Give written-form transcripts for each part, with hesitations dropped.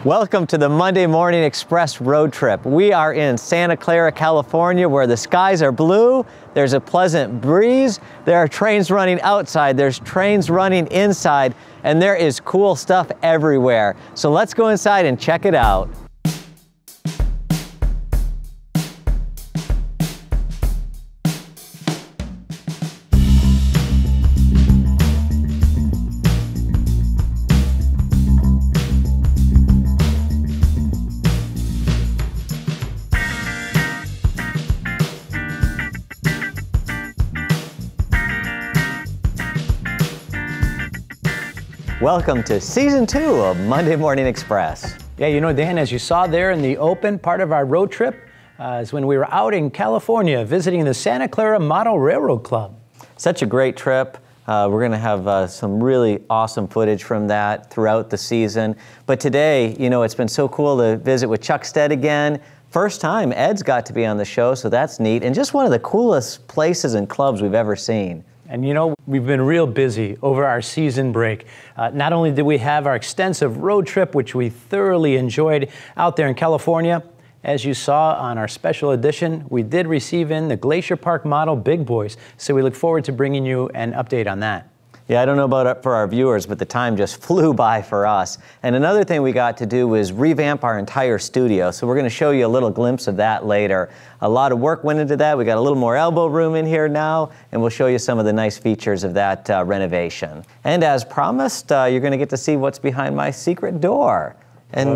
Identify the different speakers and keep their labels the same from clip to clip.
Speaker 1: Welcome to the Monday Morning Express road trip. We are in Santa Clara, California, where the skies are blue, there's a pleasant breeze, there are trains running outside, there's trains running inside, and there is cool stuff everywhere. So let's go inside and check it out. Welcome to Season 2 of Monday Morning Express.
Speaker 2: Yeah, you know, Dan, as you saw there in the open part of our road trip, is when we were out in California visiting the Santa Clara Model Railroad Club.
Speaker 1: Such a great trip. We're going to have some really awesome footage from that throughout the season. But today, you know, it's been so cool to visit with Chuck Sted again. First time Ed's got to be on the show, so that's neat. And just one of the coolest places and clubs we've ever seen.
Speaker 2: And you know, we've been real busy over our season break. Not only did we have our extensive road trip, which we thoroughly enjoyed out there in California, as you saw on our special edition, we did receive in the Glacier Park Model Big Boys. So we look forward to bringing you an update on that.
Speaker 1: Yeah, I don't know about it for our viewers, but the time just flew by for us. And another thing we got to do was revamp our entire studio. So we're going to show you a little glimpse of that later. A lot of work went into that. We got a little more elbow room in here now, and we'll show you some of the nice features of that renovation. And as promised, you're going to get to see what's behind my secret door. And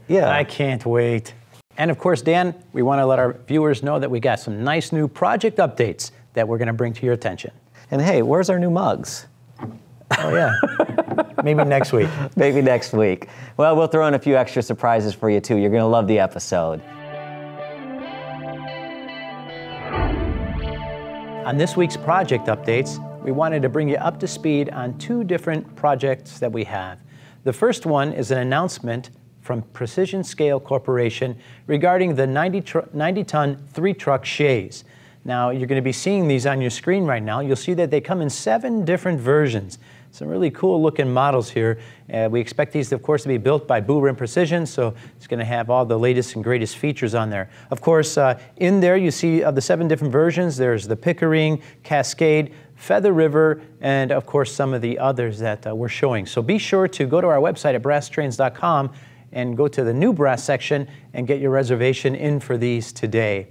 Speaker 2: I can't wait. And of course, Dan, we want to let our viewers know that we got some nice new project updates that we're going to bring to your attention.
Speaker 1: And hey, where's our new mugs?
Speaker 2: Oh yeah, maybe next week.
Speaker 1: Maybe next week. Well, we'll throw in a few extra surprises for you too. You're going to love the episode.
Speaker 2: On this week's project updates, we wanted to bring you up to speed on two different projects that we have. The first one is an announcement from Precision Scale Corporation regarding the 90-ton 3-truck Shays. Now, you're going to be seeing these on your screen right now. You'll see that they come in 7 different versions. Some really cool looking models here. We expect these, of course, to be built by Boo Rim Precision, so it's going to have all the latest and greatest features on there. Of course, in there you see of the 7 different versions, there's the Pickering, Cascade, Feather River, and of course some of the others that we're showing. So be sure to go to our website at brasstrains.com and go to the new brass section and get your reservation in for these today.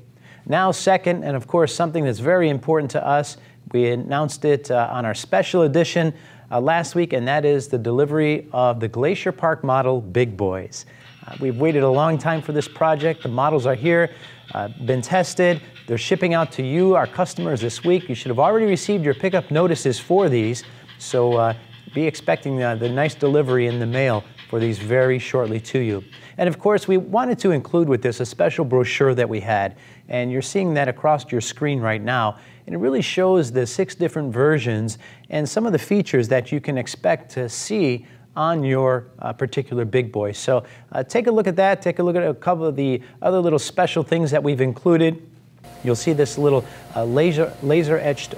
Speaker 2: Now, second, and of course something that's very important to us, we announced it on our special edition last week, and that is the delivery of the Glacier Park Model Big Boys. We've waited a long time for this project. The models are here, been tested. They're shipping out to you, our customers, this week. You should have already received your pickup notices for these, so be expecting the nice delivery in the mail for these very shortly to you. And of course, we wanted to include with this a special brochure that we had, and you're seeing that across your screen right now. And it really shows the 6 different versions and some of the features that you can expect to see on your particular Big Boy. So take a look at that, take a look at a couple of the other little special things that we've included. You'll see this little laser etched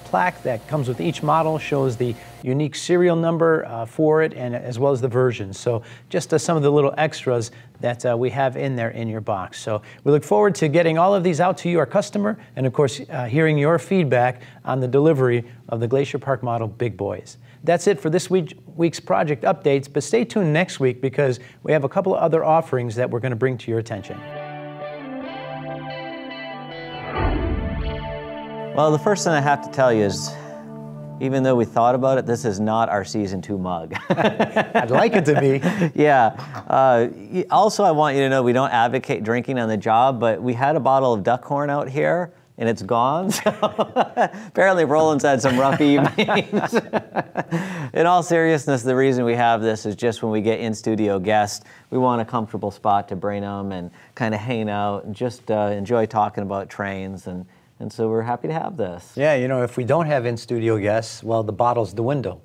Speaker 2: plaque that comes with each model, shows the unique serial number for it, and as well as the versions. So just some of the little extras that we have in there in your box. So we look forward to getting all of these out to you, our customer, and of course hearing your feedback on the delivery of the Glacier Park Model Big Boys. That's it for this week's project updates, but stay tuned next week because we have a couple of other offerings that we're going to bring to your attention.
Speaker 1: Well, the first thing I have to tell you is, even though we thought about it, this is not our Season 2 mug.
Speaker 2: I'd like it to be.
Speaker 1: Yeah. Also, I want you to know we don't advocate drinking on the job, but we had a bottle of Duckhorn out here, and it's gone. So apparently Roland's had some rough evenings. In all seriousness, the reason we have this is just when we get in-studio guests, we want a comfortable spot to bring them and kind of hang out and just enjoy talking about trains. And so we're happy to have this.
Speaker 2: Yeah, you know, if we don't have in-studio guests, well, the bottle's the window.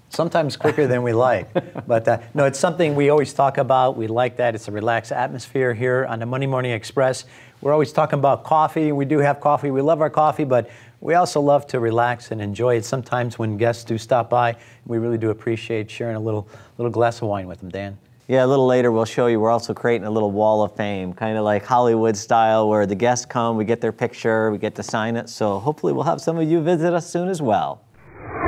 Speaker 2: Sometimes quicker than we like. But no, it's something we always talk about. We like that. It's a relaxed atmosphere here on the Monday Morning Express. We're always talking about coffee. We do have coffee. We love our coffee, but we also love to relax and enjoy it. Sometimes when guests do stop by, we really do appreciate sharing a little glass of wine with them, Dan.
Speaker 1: Yeah, a little later we'll show you we're also creating a little wall of fame, kind of like Hollywood style, where the guests come, we get their picture, we get to sign it. So hopefully we'll have some of you visit us soon as well.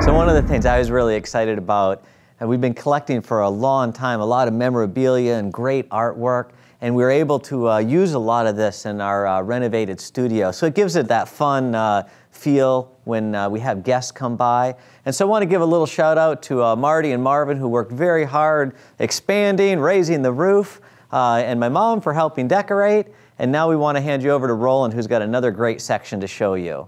Speaker 1: So one of the things I was really excited about, and we've been collecting for a long time, a lot of memorabilia and great artwork, and we were able to use a lot of this in our renovated studio. So it gives it that fun feel when we have guests come by. And so I want to give a little shout out to Marty and Marvin, who worked very hard expanding, raising the roof, and my mom for helping decorate. And now we want to hand you over to Roland, who's got another great section to show you.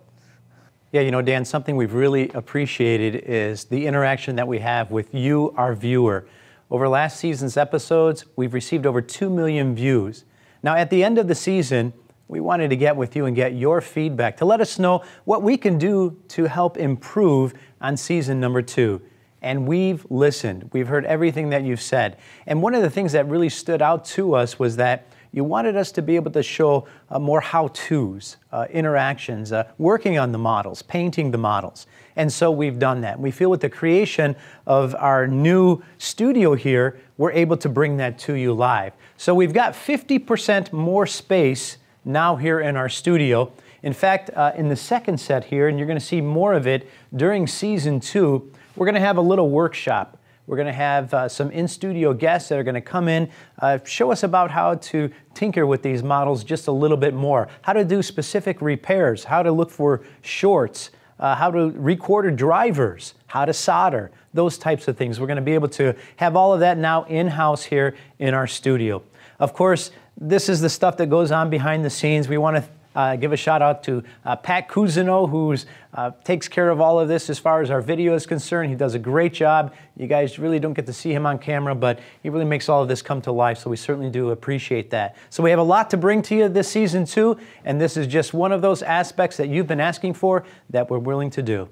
Speaker 2: Yeah, you know, Dan, something we've really appreciated is the interaction that we have with you, our viewer. Over last season's episodes, we've received over 2 million views. Now, at the end of the season, we wanted to get with you and get your feedback to let us know what we can do to help improve on season number 2. And we've listened. We've heard everything that you've said. And one of the things that really stood out to us was that you wanted us to be able to show more how-tos, interactions, working on the models, painting the models. And so we've done that. We feel with the creation of our new studio here, we're able to bring that to you live. So we've got 50% more space now here in our studio. In fact, in the second set here, and you're going to see more of it during season 2, we're going to have a little workshop. We're going to have some in-studio guests that are going to come in, show us about how to tinker with these models just a little bit more, how to do specific repairs, how to look for shorts, how to recorder drivers, how to solder, those types of things. We're going to be able to have all of that now in-house here in our studio. Of course, this is the stuff that goes on behind the scenes. We want to give a shout out to Pat Kurzenski, who takes care of all of this as far as our video is concerned. He does a great job. You guys really don't get to see him on camera, but he really makes all of this come to life, so we certainly do appreciate that. So we have a lot to bring to you this season 2, and this is just one of those aspects that you've been asking for that we're willing to do.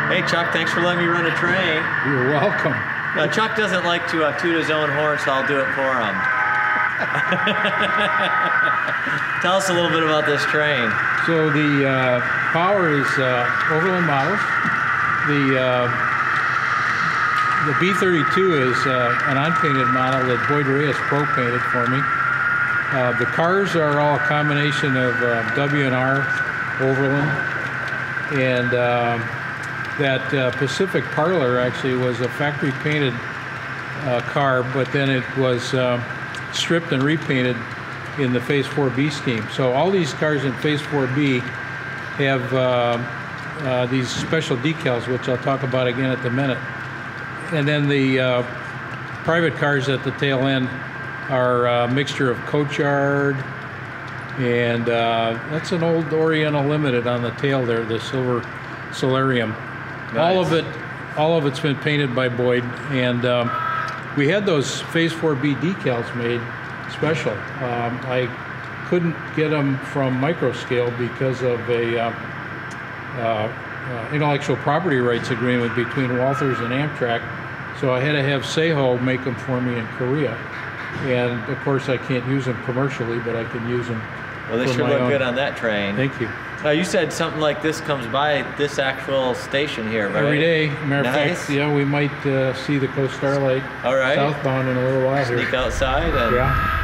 Speaker 1: Hey Chuck, thanks for letting me run a train.
Speaker 3: You're welcome.
Speaker 1: Chuck doesn't like to toot his own horn, so I'll do it for him. Tell us a little bit about this train.
Speaker 3: So the power is Overland Models. The B32 is an unpainted model that Boyd Reyes Pro painted for me. The cars are all a combination of W&R Overland, and that Pacific Parlor actually was a factory painted car, but then it was stripped and repainted in the Phase 4B scheme. So all these cars in Phase 4B have these special decals, which I'll talk about again at the minute. And then the private cars at the tail end are a mixture of Coachard, and that's an old Oriental Limited on the tail there, the silver Solarium. Nice. All of it's been painted by Boyd, and we had those Phase 4B decals made special. I couldn't get them from Microscale because of a intellectual property rights agreement between Walthers and Amtrak, so I had to have Seiho make them for me in Korea. And of course I can't use them commercially, but I can use them.
Speaker 1: Well, they sure look good on that train.
Speaker 3: Thank you.
Speaker 1: You said something like this comes by this actual station here, right?
Speaker 3: Every day. Matter of fact, yeah, we might see the Coast Starlight southbound in a little while.
Speaker 1: Sneak outside and...
Speaker 3: Yeah.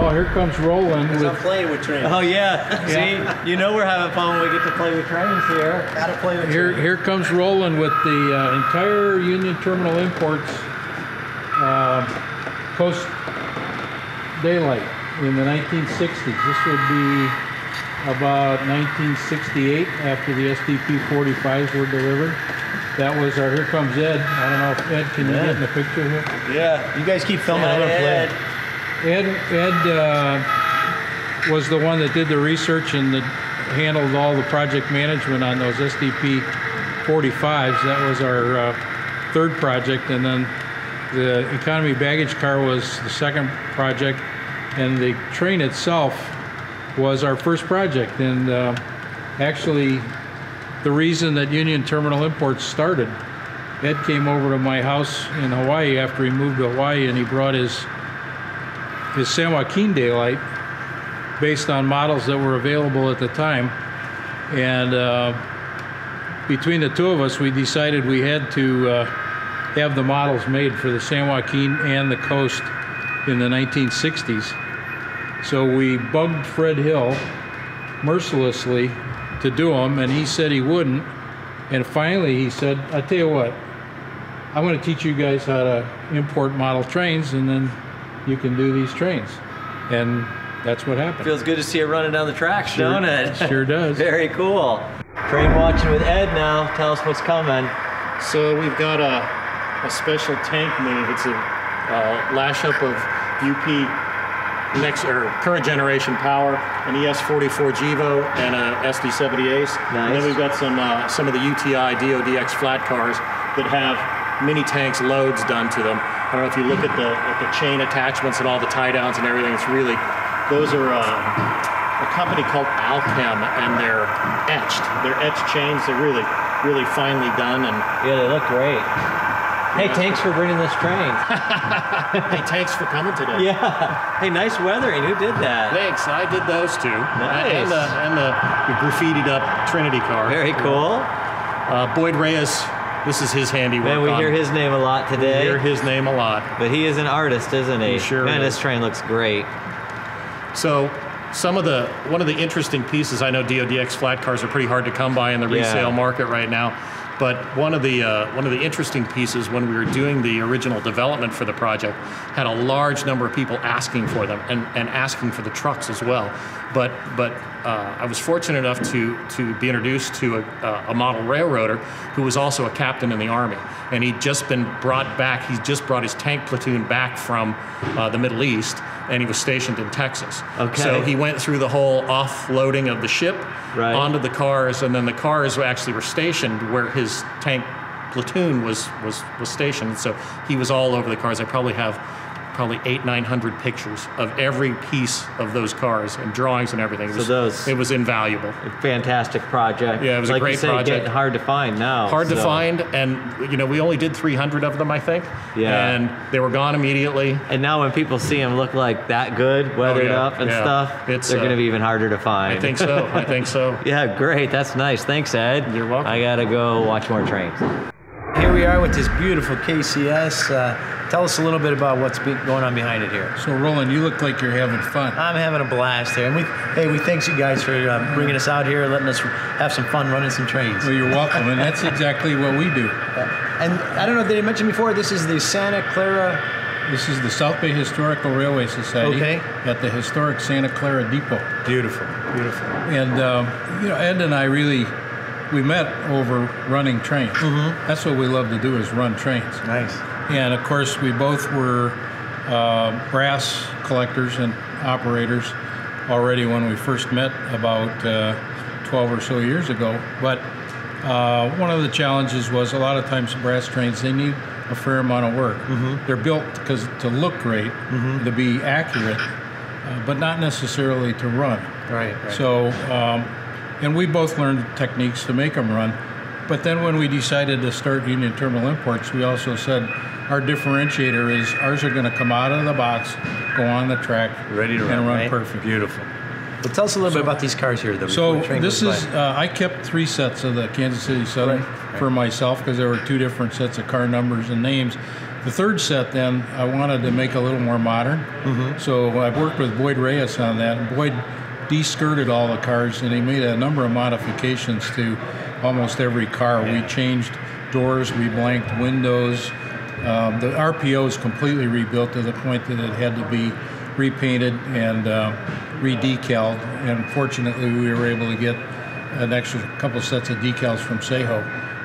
Speaker 3: Here comes Roland.
Speaker 1: I'm playing with trains. Oh yeah. See, you know we're having fun when we get to play with trains here. Gotta play with trains.
Speaker 3: Here comes Roland with the entire Union Terminal Imports Coast Daylight in the 1960s. This would be about 1968 after the SDP 45s were delivered. That was our, here comes Ed. I don't know if Ed, can you get in the picture here?
Speaker 2: Yeah. You guys keep filming. I'm gonna play.
Speaker 3: Ed was the one that did the research and that handled all the project management on those SDP 45s. That was our third project, and then the economy baggage car was the second project, and the train itself was our first project. And actually, the reason that Union Terminal Imports started, Ed came over to my house in Hawaii after he moved to Hawaii, and he brought his San Joaquin daylight based on models that were available at the time. And between the two of us, we decided we had to have the models made for the San Joaquin and the coast in the 1960s. So we bugged Fred Hill mercilessly to do them, and he said he wouldn't. And finally he said, "I tell you what, I'm going to teach you guys how to import model trains, and then you can do these trains." And that's what happened.
Speaker 1: Feels good to see it running down the tracks, don't it?
Speaker 3: Sure does.
Speaker 1: Very cool. Train watching with Ed now. Tell us what's coming.
Speaker 4: So we've got a special tank move. It's a lash up of UP current generation power, an ES44 Gevo, and a SD70 Ace.
Speaker 1: Nice.
Speaker 4: And then we've got some of the UTI DODX flat cars that have mini tanks loads done to them. I don't know if you look at the chain attachments and all the tie downs and everything. It's really, those are a company called Alchem, and they're etched. They're etched chains. They're really, really finely done. And
Speaker 1: Yeah, they look great. Hey, thanks for bringing this train.
Speaker 4: hey, thanks for coming today.
Speaker 1: Yeah. Hey, nice weathering. Who did that?
Speaker 4: Thanks. I did those two.
Speaker 1: Nice.
Speaker 4: And the graffitied up Trinity car.
Speaker 1: Very cool.
Speaker 4: Boyd Reyes, this is his handiwork.
Speaker 1: Man, we hear his name a lot today.
Speaker 4: We hear his name a lot.
Speaker 1: But he is an artist, isn't he?
Speaker 4: He sure
Speaker 1: Man,
Speaker 4: is.
Speaker 1: this train looks great.
Speaker 4: So one of the interesting pieces, I know DODX flat cars are pretty hard to come by in the resale market right now. But one of the interesting pieces when we were doing the original development for the project had a large number of people asking for them and asking for the trucks as well. But I was fortunate enough to be introduced to a model railroader who was also a captain in the Army, and he'd just been brought back. He just brought his tank platoon back from the Middle East, and he was stationed in Texas.
Speaker 1: Okay.
Speaker 4: So he went through the whole offloading of the ship onto the cars, and then the cars actually were stationed where his tank platoon was stationed. So he was all over the cars. I probably have 800-900 pictures of every piece of those cars and drawings and everything. It was invaluable.
Speaker 1: Fantastic project.
Speaker 4: Yeah, it was a great project.
Speaker 1: Getting hard to find now.
Speaker 4: Hard to find, and we only did 300 of them, I think.
Speaker 1: Yeah.
Speaker 4: And they were gone immediately.
Speaker 1: And now when people see them look like that good, weathered up and stuff, they're going to be even harder to find.
Speaker 4: I think so. I think so.
Speaker 1: Yeah, great. That's nice. Thanks, Ed.
Speaker 4: You're welcome.
Speaker 1: I got to go watch more trains.
Speaker 2: Here we are with this beautiful KCS. Tell us a little bit about what's going on behind it here.
Speaker 3: So Roland, you look like you're having fun.
Speaker 2: I'm having a blast here. And we thank you guys for bringing us out here, letting us have some fun running some trains.
Speaker 3: Well, you're welcome, and that's exactly what we do.
Speaker 2: And I don't know, did I mention before, this is the Santa Clara...
Speaker 3: This is the South Bay Historical Railway Society at the Historic Santa Clara Depot.
Speaker 2: Beautiful, beautiful.
Speaker 3: And, Ed and I we met over running trains. Mm-hmm. That's what we love to do, is run trains.
Speaker 2: Nice.
Speaker 3: And of course, we both were brass collectors and operators already when we first met about 12 or so years ago. But one of the challenges was a lot of times brass trains, they need a fair amount of work. Mm-hmm. They're built to look great, to be accurate, but not necessarily to run.
Speaker 2: Right.
Speaker 3: So, and we both learned techniques to make them run. But then when we decided to start Union Terminal Imports, we also said our differentiator is ours are going to come out of the box, go on the track,
Speaker 2: ready to run,
Speaker 3: and run
Speaker 2: right?
Speaker 3: perfect.
Speaker 2: Beautiful. Well, tell us a little bit about these cars here.
Speaker 3: So this is, I kept 3 sets of the Kansas City Southern for myself because there were 2 different sets of car numbers and names. The third set then, I wanted to make a little more modern. Mm-hmm. So I worked with Boyd Reyes on that. And Boyd de-skirted all the cars, and he made a number of modifications to almost every car. We changed doors, we blanked windows. The RPO is completely rebuilt to the point that it had to be repainted and re-decaled. And fortunately, we were able to get an extra couple sets of decals from Seho.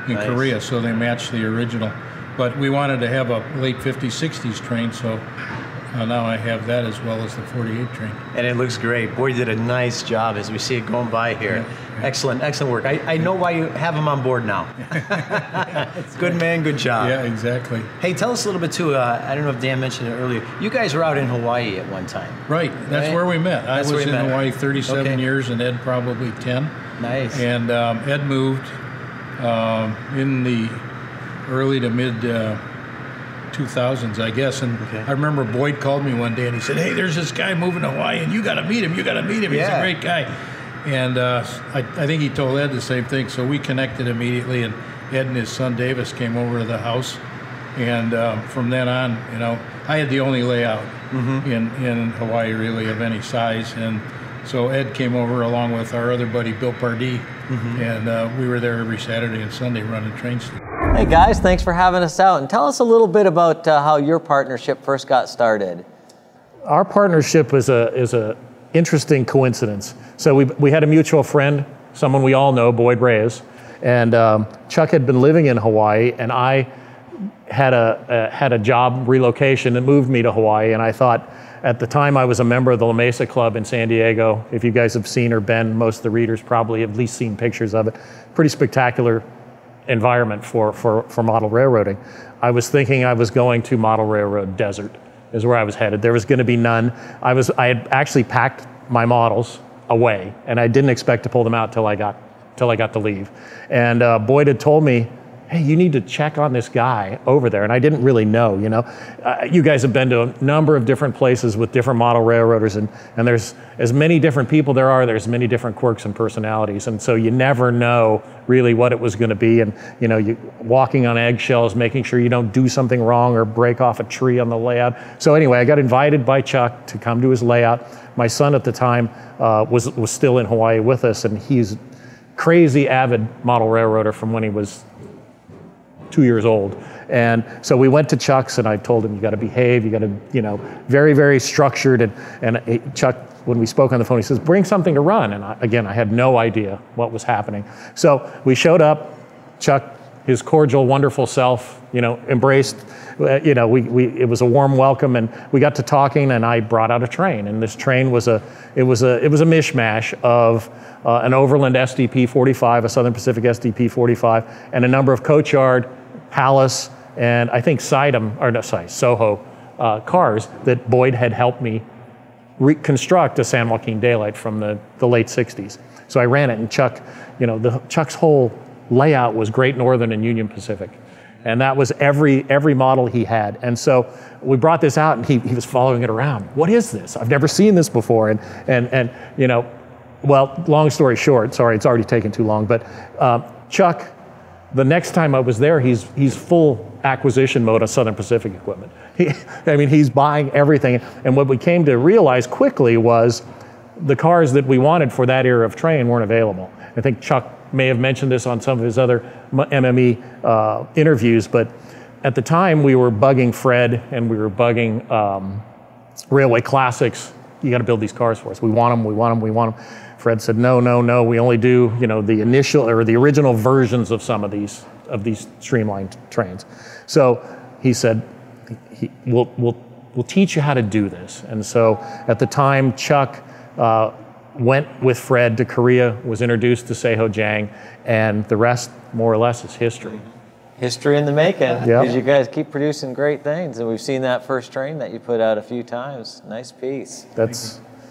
Speaker 3: in
Speaker 2: Nice.
Speaker 3: Korea, so they match the original. But we wanted to have a late 50s, 60s train, so now I have that as well as the 48 train.
Speaker 2: And it looks great. Boy, you did a nice job as we see it going by here. Excellent, excellent work. I know why you have him on board now. Good man, good job.
Speaker 3: Yeah, exactly.
Speaker 2: Hey, tell us a little bit too, I don't know if Dan mentioned it earlier, you guys were out in Hawaii at one time.
Speaker 3: Right, that's
Speaker 2: Right?
Speaker 3: where we met.
Speaker 2: That's
Speaker 3: I
Speaker 2: where
Speaker 3: was
Speaker 2: you
Speaker 3: in
Speaker 2: met.
Speaker 3: Hawaii 37
Speaker 2: Okay.
Speaker 3: years and Ed probably 10.
Speaker 2: Nice.
Speaker 3: And Ed moved in the early to mid 2000s, I guess. And
Speaker 2: Okay.
Speaker 3: I remember Boyd called me one day and he said, "Hey, there's this guy moving to Hawaii and you got to meet him. You got to meet him. He's
Speaker 2: Yeah.
Speaker 3: a great guy." And I think he told Ed the same thing. So we connected immediately, and Ed and his son Davis came over to the house. And from then on, you know, I had the only layout in Hawaii really of any size. And so Ed came over along with our other buddy Bill Pardee, and we were there every Saturday and Sunday running trains.
Speaker 1: Hey guys, thanks for having us out. And tell us a little bit about how your partnership first got started.
Speaker 5: Our partnership is a interesting coincidence. So we had a mutual friend, someone we all know, Boyd Reyes, and Chuck had been living in Hawaii, and I had a job relocation that moved me to Hawaii, and I thought, at the time I was a member of the La Mesa Club in San Diego. If you guys have seen or been, most of the readers probably have at least seen pictures of it. Pretty spectacular environment for model railroading. I was thinking I was going to model railroad desert is where I was headed. There was going to be none. I had actually packed my models away, and I didn't expect to pull them out till I got to leave. And Boyd had told me, "Hey, you need to check on this guy over there." And I didn't really know, you know. You guys have been to a number of different places with different model railroaders, and there's as many different people there's many different quirks and personalities. And so you never know really what it was going to be. And, you know, you walking on eggshells, making sure you don't do something wrong or break off a tree on the layout. So anyway, I got invited by Chuck to come to his layout. My son at the time was still in Hawaii with us, and he's crazy avid model railroader from when he was 2 years old. And so we went to Chuck's, and I told him, you got to behave, you got to, you know, very, very structured. And Chuck, when we spoke on the phone, he says, bring something to run. And I had no idea what was happening. So we showed up. Chuck, his cordial, wonderful self, you know, embraced, you know, it was a warm welcome, and we got to talking, and I brought out a train. And this train was a mishmash of an Overland SDP 45, a Southern Pacific SDP 45, and a number of Coachyard, Palace, and I think Soho cars that Boyd had helped me reconstruct a San Joaquin Daylight from the late 60s. So I ran it, and Chuck, you know, Chuck's whole layout was Great Northern and Union Pacific. And that was every model he had. And so we brought this out, and he was following it around. What is this? I've never seen this before. And you know, well, long story short, sorry, it's already taken too long, but Chuck, the next time I was there, he's full acquisition mode on Southern Pacific equipment. He's buying everything. And what we came to realize quickly was the cars that we wanted for that era of train weren't available. I think Chuck may have mentioned this on some of his other MME interviews, but at the time we were bugging Fred, and we were bugging Railway Classics. You got to build these cars for us. We want them, we want them, we want them. Fred said, no, we only do, you know, the initial or the original versions of some of these streamlined trains. So he said, we'll teach you how to do this. And so at the time, Chuck went with Fred to Korea, was introduced to Seiho Jang, and the rest, more or less, is history.
Speaker 1: History in the making,
Speaker 5: Yeah.
Speaker 1: because you guys keep producing great things, and we've seen that first train that you put out a few times. Nice piece.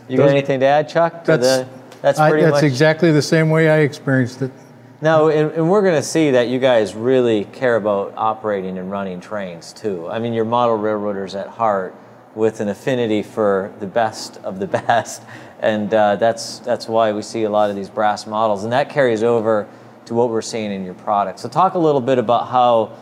Speaker 1: You got anything to add, Chuck? That's pretty much
Speaker 3: exactly the same way I experienced it.
Speaker 1: No, and we're going to see that you guys really care about operating and running trains too. I mean, you're model railroaders at heart with an affinity for the best of the best, and that's why we see a lot of these brass models, and that carries over to what we're seeing in your product. So talk a little bit about how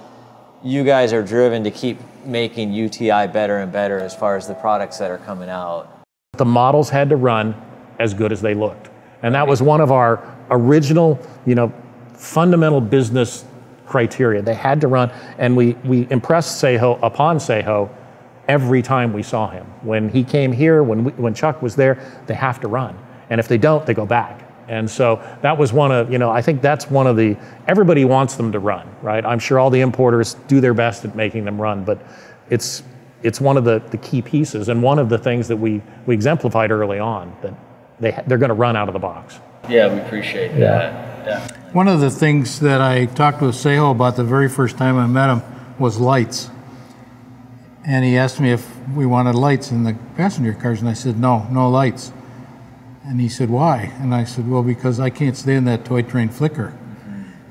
Speaker 1: you guys are driven to keep making UTI better and better as far as the products that are coming out.
Speaker 5: The models had to run as good as they looked. And that was one of our original, you know, fundamental business criteria. They had to run, and we impressed Seiho upon Seiho every time we saw him. When he came here, when Chuck was there, they have to run. And if they don't, they go back. And so that was one of, I think that's one of the, everybody wants them to run, right? I'm sure all the importers do their best at making them run, but it's one of the key pieces and one of the things that we exemplified early on, that they're going to run out of the box.
Speaker 1: Yeah, we appreciate that. Yeah.
Speaker 6: One of the things that I talked with Seho about the very first time I met him was lights. And he asked me if we wanted lights in the passenger cars, and I said, no lights. And he said, why? And I said, well, because I can't stand that toy train flicker.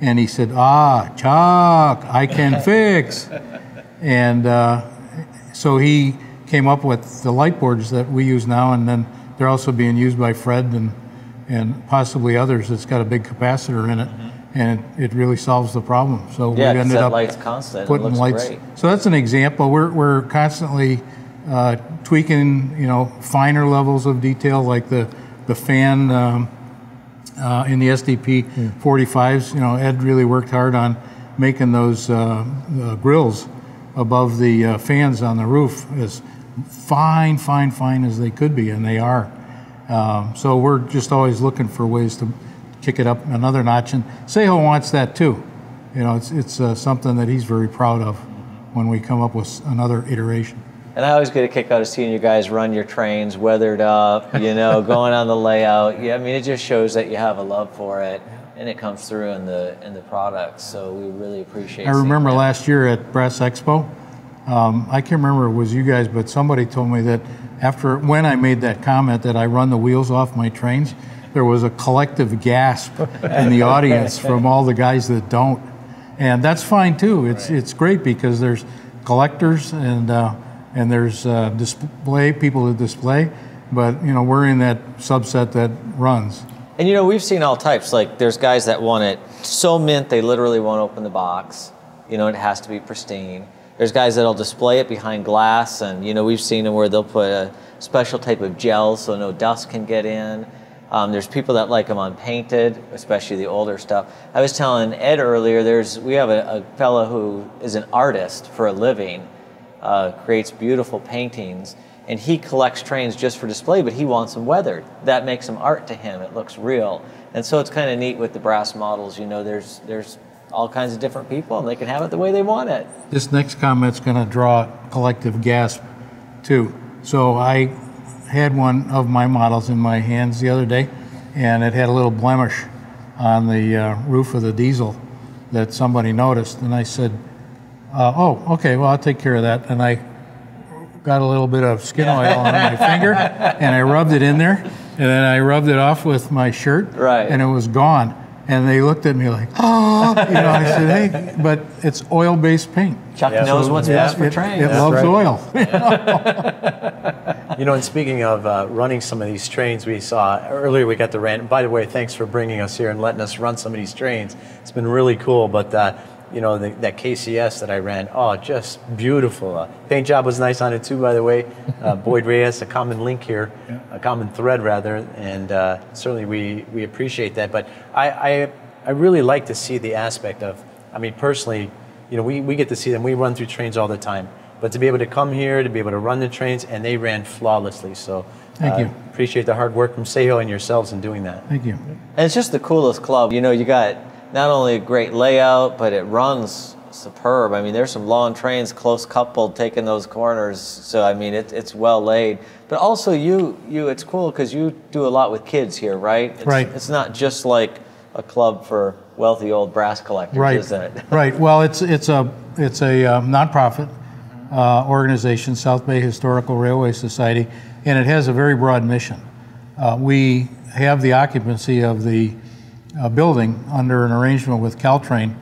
Speaker 6: And he said, Chuck, I can fix. And so he came up with the light boards that we use now, and then they're also being used by Fred and possibly others. It's got a big capacitor in it, and it really solves the problem. So we ended up
Speaker 1: light's constant.
Speaker 6: putting
Speaker 1: it looks
Speaker 6: lights.
Speaker 1: Great.
Speaker 6: So that's an example. We're constantly tweaking, finer levels of detail, like the fan in the SDP 45s. Ed really worked hard on making those grills above the fans on the roof as fine as they could be, and they are. So we're just always looking for ways to kick it up another notch, and Seho wants that too. It's something that he's very proud of when we come up with another iteration.
Speaker 1: And I always get a kick out of seeing you guys run your trains weathered up, going on the layout. Yeah, I mean, it just shows that you have a love for it, and it comes through in the products. So we really appreciate.
Speaker 6: I remember last year at Brass Expo, I can't remember if it was you guys, but somebody told me that when I made that comment that I run the wheels off my trains, there was a collective gasp in the audience from all the guys that don't, and that's fine too. It's great because there's collectors and there's people to display, but we're in that subset that runs.
Speaker 1: And we've seen all types. Like there's guys that want it so mint they literally won't open the box. It has to be pristine. There's guys that'll display it behind glass, and we've seen them where they'll put a special type of gel so no dust can get in. There's people that like them unpainted, especially the older stuff. I was telling Ed earlier, we have a fellow who is an artist for a living, creates beautiful paintings, and he collects trains just for display, but he wants them weathered. That makes them art to him. It looks real. And so it's kind of neat with the brass models. There's all kinds of different people, and they can have it the way they want it.
Speaker 6: This next comment's going to draw a collective gasp, too. So I had one of my models in my hands the other day, and it had a little blemish on the roof of the diesel that somebody noticed, and I said, oh, okay, well, I'll take care of that. And I got a little bit of skin oil on my finger, and I rubbed it in there, and then I rubbed it off with my shirt, and it was gone. And they looked at me like, oh, I said, hey, but it's oil-based paint.
Speaker 1: Chuck knows what's best for trains.
Speaker 6: It loves oil.
Speaker 2: And speaking of running some of these trains, we saw earlier we got the rant. By the way, thanks for bringing us here and letting us run some of these trains. It's been really cool, but that KCS that I ran, just beautiful. Paint job was nice on it too, by the way. Boyd Reyes, a common link here, a common thread rather, and certainly we appreciate that. But I really like to see the aspect of, personally, we get to see them. We run through trains all the time, but to be able to come here, to be able to run the trains, and they ran flawlessly. So
Speaker 6: thank you.
Speaker 2: Appreciate the hard work from Seho and yourselves in doing that.
Speaker 6: Thank you.
Speaker 1: And it's just the coolest club. You got not only a great layout, but it runs superb. There's some long trains close coupled taking those corners. So it's well laid. But also it's cool because you do a lot with kids here, right? It's not just like a club for wealthy old brass collectors, isn't it?
Speaker 6: Right. Well, it's a nonprofit organization, South Bay Historical Railway Society, and it has a very broad mission. We have the occupancy of the building under an arrangement with Caltrain,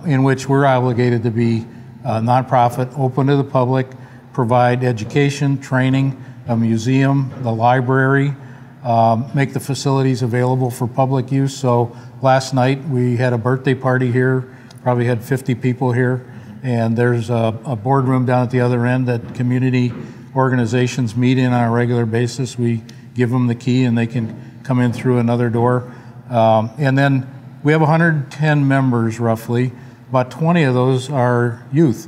Speaker 6: in which we're obligated to be nonprofit, open to the public, provide education, training, a museum, the library, make the facilities available for public use. So last night we had a birthday party here, probably had 50 people here, and there's a boardroom down at the other end that community organizations meet in on a regular basis. We give them the key and they can come in through another door. And then we have 110 members roughly. About 20 of those are youth,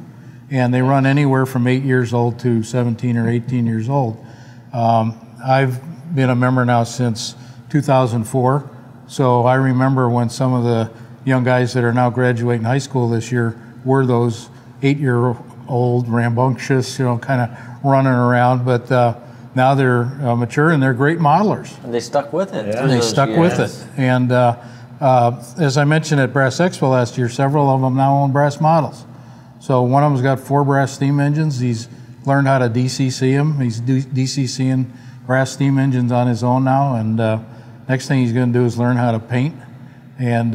Speaker 6: and they run anywhere from 8 years old to 17 or 18 years old. I've been a member now since 2004. So I remember when some of the young guys that are now graduating high school this year were those 8-year-old rambunctious, kind of running around. But now they're mature and they're great modelers.
Speaker 1: And they stuck with it.
Speaker 6: And they stuck with it. And as I mentioned at Brass Expo last year, several of them now own Brass Models. So one of them's got 4 Brass steam engines. He's learned how to DCC them. He's DCCing Brass steam engines on his own now. And next thing he's going to do is learn how to paint. And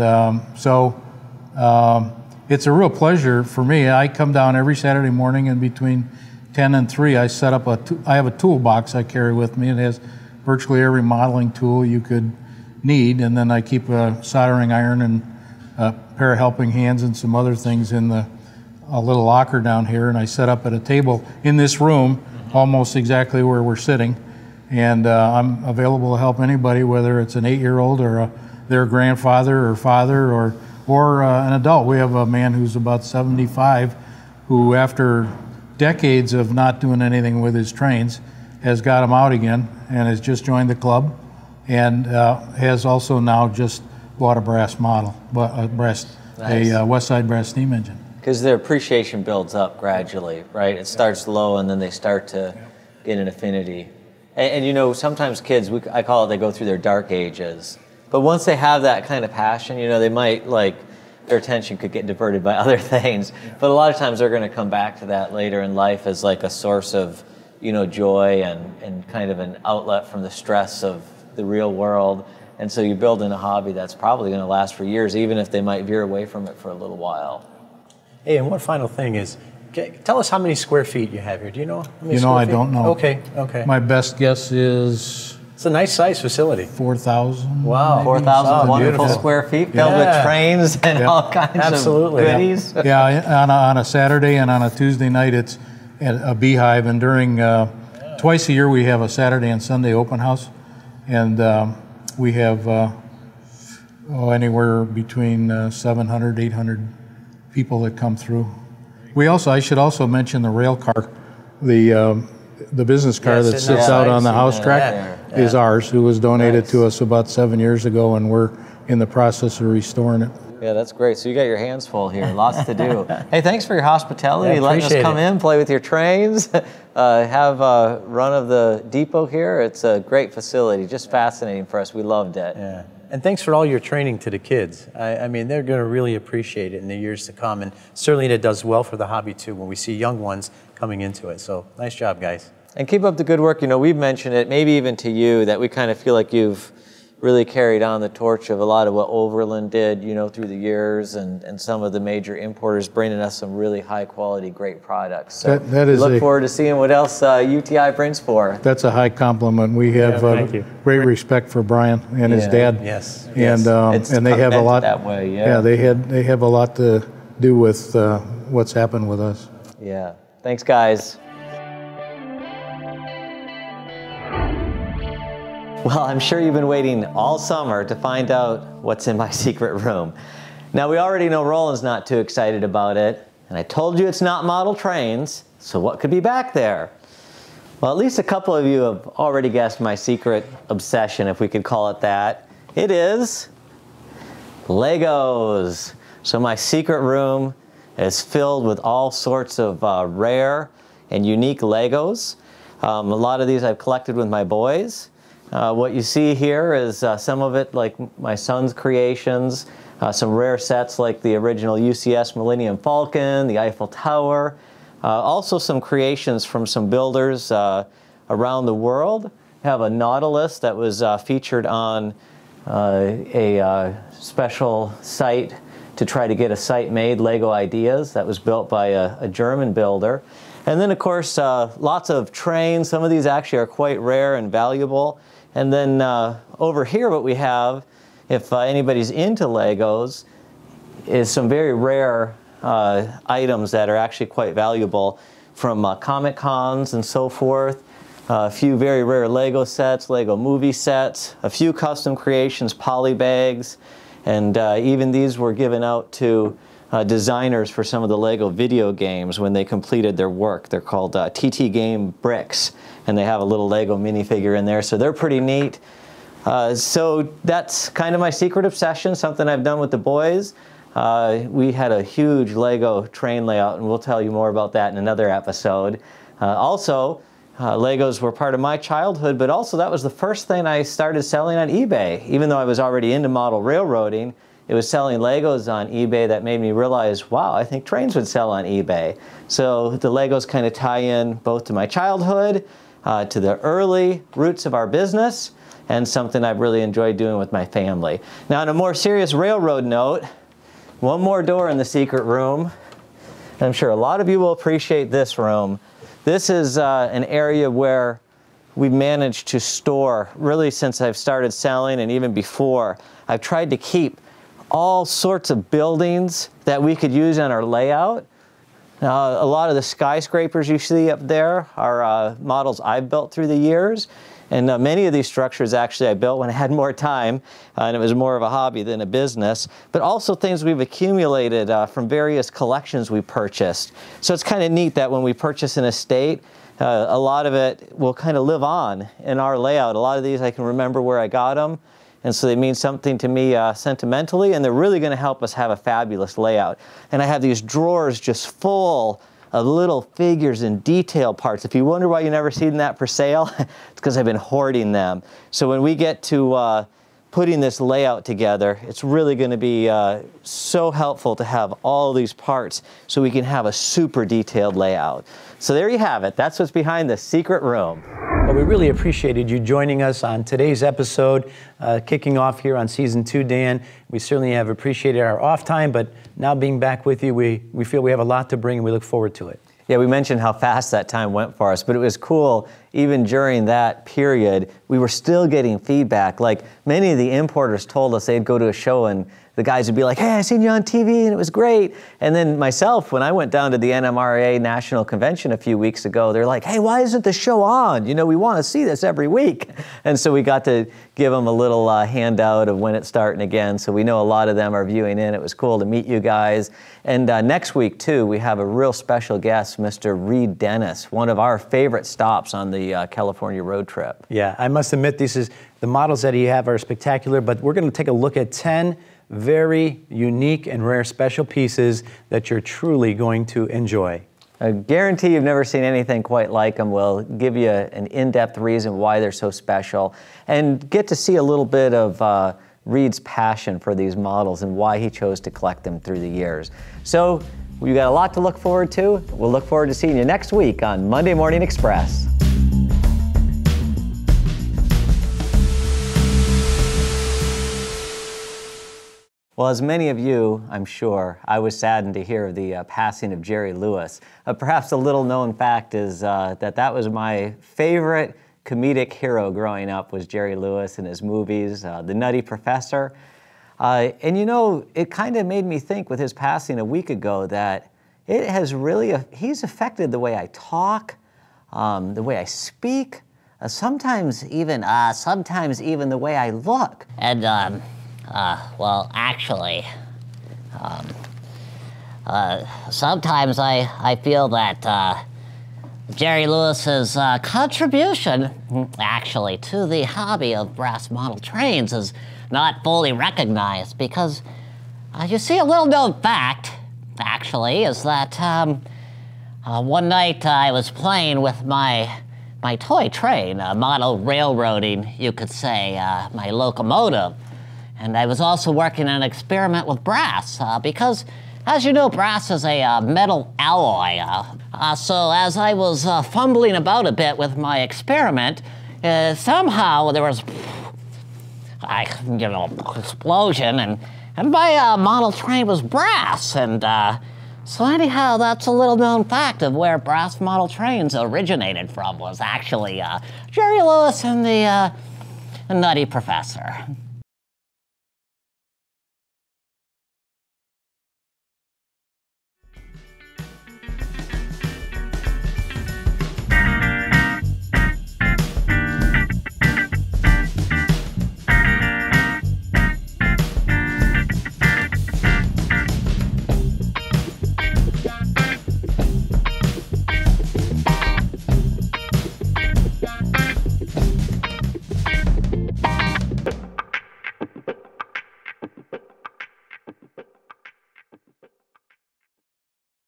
Speaker 6: it's a real pleasure for me. I come down every Saturday morning, and between 10 and 3, I set up I have a toolbox I carry with me. It has virtually every modeling tool you could need, and then I keep a soldering iron and a pair of helping hands and some other things in a little locker down here, and I set up at a table in this room, almost exactly where we're sitting, and I'm available to help anybody, whether it's an 8-year-old or their grandfather or father or an adult. We have a man who's about 75 who, after decades of not doing anything with his trains, has got him out again and has just joined the club, and has also now just bought a Brass model, a Westside Brass steam engine.
Speaker 1: Because their appreciation builds up gradually, right? It starts low and then they start to get an affinity. And sometimes kids, I call it, they go through their dark ages. But once they have that kind of passion, they might, their attention could get diverted by other things. But a lot of times they're going to come back to that later in life as like a source of, joy and kind of an outlet from the stress of the real world. And so you build in a hobby that's probably going to last for years, even if they might veer away from it for a little while.
Speaker 2: Hey, and one final thing is, tell us how many square feet you have here. Do you know? How many
Speaker 6: I don't know.
Speaker 2: Okay.
Speaker 6: My best guess is...
Speaker 2: It's a nice size facility.
Speaker 6: 4,000.
Speaker 2: Wow.
Speaker 1: 4,000 wonderful
Speaker 2: beautiful.
Speaker 1: square feet filled with trains and all kinds of goodies.
Speaker 6: Yeah, on a Saturday and on a Tuesday night, it's at a beehive. And during, twice a year, we have a Saturday and Sunday open house. And we have anywhere between 700, 800 people that come through. I should also mention the rail car, the business car that sits out on the house track is ours. It was donated to us about 7 years ago, and we're in the process of restoring it.
Speaker 1: Yeah, that's great. So you got your hands full here. Lots to do. Hey, thanks for your hospitality, letting us come in, play with your trains, have a run of the depot here. It's a great facility, just fascinating for us. We loved it.
Speaker 2: Yeah. And thanks for all your training to the kids. I mean, they're going to really appreciate it in the years to come. And certainly it does well for the hobby, too, when we see young ones coming into it. So nice job, guys.
Speaker 1: And keep up the good work. We've mentioned it, maybe even to you, that we kind of feel like you've really carried on the torch of a lot of what Overland did, through the years, and some of the major importers bringing us some really high quality, great products. So
Speaker 6: that is
Speaker 1: look forward to seeing what else UTI brings for.
Speaker 6: That's a high compliment. We have great respect for Brian and his dad.
Speaker 2: Yes.
Speaker 6: And and they have a lot
Speaker 1: that way.
Speaker 6: Yeah, they have a lot to do with what's happened with us.
Speaker 1: Yeah. Thanks, guys. Well, I'm sure you've been waiting all summer to find out what's in my secret room. Now, we already know Roland's not too excited about it, and I told you it's not model trains, so what could be back there? Well, at least a couple of you have already guessed my secret obsession, if we could call it that. It is Legos. So my secret room is filled with all sorts of rare and unique Legos. A lot of these I've collected with my boys. What you see here is some of it like my son's creations, some rare sets like the original UCS Millennium Falcon, the Eiffel Tower, also some creations from some builders around the world. I have a Nautilus that was featured on a special site to try to get a site made, Lego Ideas, that was built by a German builder. And then, of course, lots of trains. Some of these actually are quite rare and valuable. And then over here, what we have, if anybody's into Legos, is some very rare items that are actually quite valuable from Comic Cons and so forth. A few very rare Lego sets, Lego movie sets, a few custom creations, poly bags, and even these were given out to designers for some of the Lego video games when they completed their work. They're called TT Game Bricks, and they have a little Lego minifigure in there, so they're pretty neat. So that's kind of my secret obsession, something I've done with the boys. We had a huge Lego train layout, and we'll tell you more about that in another episode. Legos were part of my childhood, but also that was the first thing I started selling on eBay. Even though I was already into model railroading, it was selling Legos on eBay that made me realize, wow, I think trains would sell on eBay. So the Legos kind of tie in both to my childhood, to the early roots of our business, and something I've really enjoyed doing with my family. Now, on a more serious railroad note, one more door in the secret room. I'm sure a lot of you will appreciate this room. This is an area where we've managed to store, really since I've started selling and even before, I've tried to keep all sorts of buildings that we could use on our layout. A lot of the skyscrapers you see up there are models I've built through the years. And many of these structures actually I built when I had more time, and it was more of a hobby than a business, but also things we've accumulated from various collections we purchased. So it's kind of neat that when we purchase an estate, a lot of it will kind of live on in our layout. A lot of these I can remember where I got them, and so they mean something to me sentimentally, and they're really going to help us have a fabulous layout. And I have these drawers just full of little figures and detail parts. If you wonder why you've never seen that for sale, it's because I've been hoarding them. So when we get to putting this layout together, it's really going to be so helpful to have all these parts so we can have a super detailed layout. So there you have it. That's what's behind the secret room.
Speaker 2: Well, we really appreciated you joining us on today's episode, kicking off here on Season 2, Dan. We certainly have appreciated our off time, but now being back with you, we feel we have a lot to bring, and we look forward to it.
Speaker 1: Yeah, we mentioned how fast that time went for us, but it was cool. Even during that period, we were still getting feedback. Like, many of the importers told us they'd go to a show and the guys would be like, hey, I seen you on TV and it was great. And then myself, when I went down to the NMRA National Convention a few weeks ago, they're like, hey, why isn't the show on? You know, we want to see this every week. And so we got to give them a little handout of when it's starting again. So we know a lot of them are viewing in. It was cool to meet you guys. And next week, too, we have a real special guest, Mr. Reed Dennis, one of our favorite stops on the California road trip.
Speaker 2: Yeah, I must admit, the models that you have are spectacular, but we're going to take a look at 10 very unique and rare special pieces that you're truly going to enjoy.
Speaker 1: I guarantee you've never seen anything quite like them. We'll give you an in-depth reason why they're so special and get to see a little bit of Reed's passion for these models and why he chose to collect them through the years. So we've got a lot to look forward to. We'll look forward to seeing you next week on Monday Morning Express. Well, as many of you, I'm sure, I was saddened to hear of the passing of Jerry Lewis. Perhaps a little known fact is that was my favorite comedic hero growing up, was Jerry Lewis and his movies, The Nutty Professor. And you know, it kind of made me think with his passing a week ago that it has really, he's affected the way I talk, the way I speak, sometimes even the way I look.
Speaker 7: And well, actually, sometimes I feel that Jerry Lewis's contribution, actually, to the hobby of brass model trains is not fully recognized because, you see, a little known fact, actually, is that one night I was playing with my toy train, model railroading, you could say, my locomotive. And I was also working on an experiment with brass because, as you know, brass is a metal alloy. So as I was fumbling about a bit with my experiment, somehow there was, explosion, and my model train was brass. And so anyhow, that's a little known fact of where brass model trains originated from, was actually Jerry Lewis and the Nutty Professor.